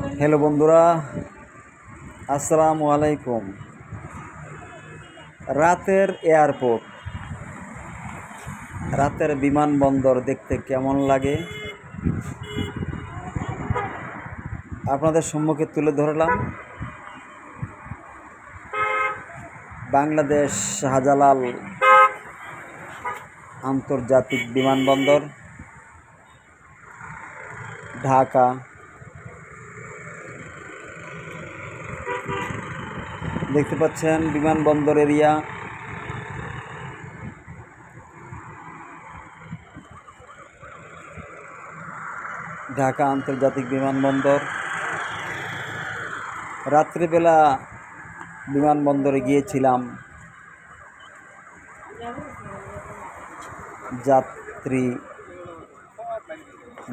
Hello বন্ধুরা, আসসালামু আলাইকুম। রাতের এয়ারপোর্ট, রাতের বিমানবন্দর দেখতে কেমন লাগে আপনাদের সম্মুখে তুলে ধরলাম। বাংলাদেশ শাহজালাল আন্তর্জাতিক বিমানবন্দর, ঢাকা। দেখতে পাচ্ছেন বিমানবন্দর এরিয়া। ঢাকা আন্তর্জাতিক বিমানবন্দর। রাত্রিবেলা বিমানবন্দরে গিয়েছিলাম যাত্রী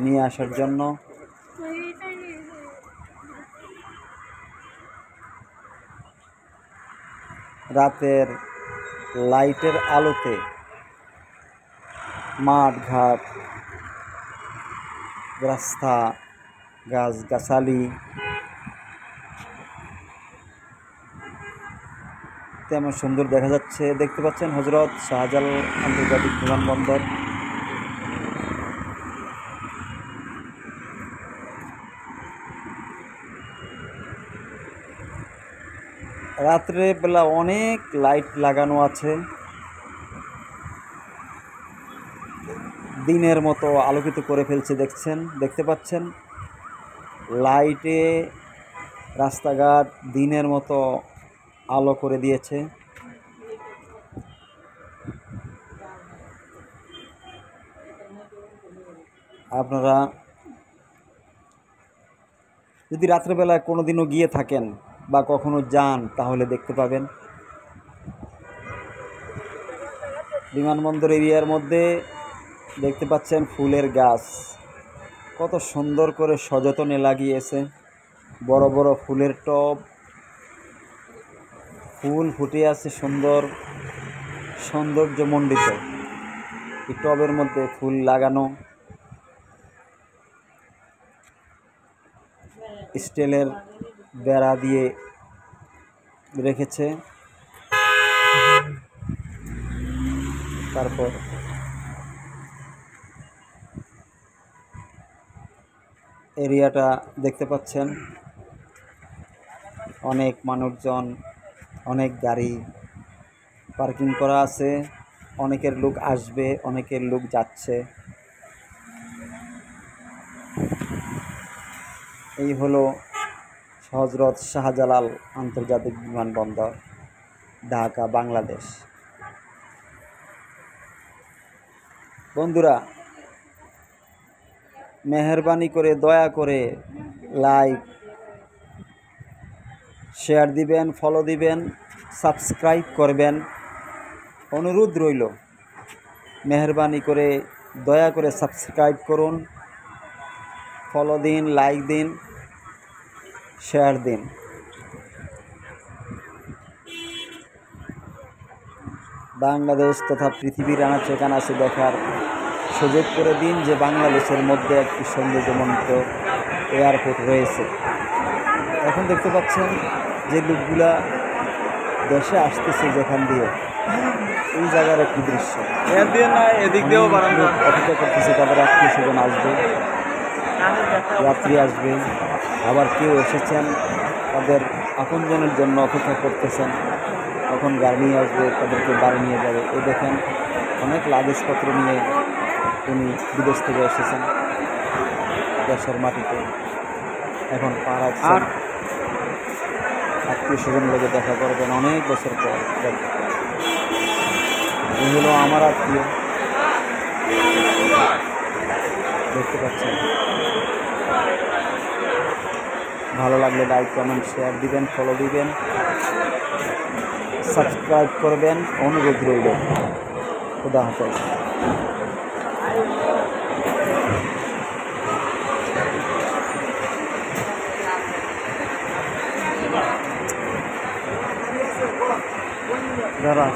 নিয়ে আসার জন্য। রাতের লাইটের আলোতে মাঠ ঘাট, রাস্তা, গাছগাছালি তেমন সুন্দর দেখা যাচ্ছে। দেখতে পাচ্ছেন হযরত শাহজালাল আন্তর্জাতিক বিমানবন্দর। রাত্রে বেলা অনেক লাইট লাগানো আছে, দিনের মতো আলোকিত করে ফেলছে। দেখতে পাচ্ছেন লাইটে রাস্তাঘাট দিনের মতো আলো করে দিয়েছে। আপনারা যদি রাত্রেবেলায় কোনোদিনও গিয়ে থাকেন বা কখনো যান তাহলে দেখতে পাবেন। বিমানবন্দর এরিয়ার মধ্যে দেখতে পাচ্ছেন ফুলের গাছ কত সুন্দর করে সযত্নে লাগিয়েছে। বড় বড় ফুলের টব, ফুল ফুটে আছে সুন্দর, সৌন্দর্যমণ্ডিত। এই টবের মধ্যে ফুল লাগানো, স্টিলের বেড়া দিয়ে রেখেছে। তারপর এরিয়াটা দেখতে পাচ্ছেন অনেক মানুষজন, অনেক গাড়ি পার্কিং করা আছে। অনেকের লোক আসবে, অনেকের লোক যাচ্ছে। এই হলো হযরত শাহজালাল আন্তর্জাতিক বিমানবন্দর, ঢাকা, বাংলাদেশ। বন্ধুরা, মেহেরবানি করে দয়া করে লাইক, শেয়ার দিবেন, ফলো দিবেন, সাবস্ক্রাইব করবেন, অনুরোধ রইল। মেহেরবানি করে দয়া করে সাবস্ক্রাইব করুন, ফলো দিন, লাইক দিন, শেয়ার দিন। বাংলাদেশ তথা পৃথিবীর আনাচে কানাচে দেখার সুযোগ করে দিন যে বাংলাদেশের মধ্যে একটি সৌন্দর্যমণ্ডিত এয়ারপোর্ট রয়েছে। এখন দেখতে পাচ্ছেন যে লোকগুলা দেশে আসতেছে যেখান দিয়ে, এই জায়গার একটি দৃশ্য। এদিক দিয়েও অপেক্ষা করতেছে, তাদের আত্মীয় স্বজন আসবে, যাত্রী আসবে, আবার কেউ এসেছেন তাদের আপনজনের জন্য অপেক্ষা করতেছেন, তখন গাড়ি নিয়ে আসবে, তাদেরকে বাড়ি নিয়ে যাবে। এই দেখেন অনেক লাগেজপত্র নিয়ে তিনি বিদেশ থেকে এসেছেন দেশের মাটিতে, এখন পা রাখছেন, আত্মীয় স্বজন লোকে দেখা করবেন অনেক বছর পর। এই হলো আমার আত্মীয়, দেখতে পাচ্ছেন। ভালো লাগলে লাইক, কমেন্ট, শেয়ার দিবেন, ফলো দিবেন, সাবস্ক্রাইব করবেন, অনুরোধ রইল। খুদা হাফেজ। দাঁড়া।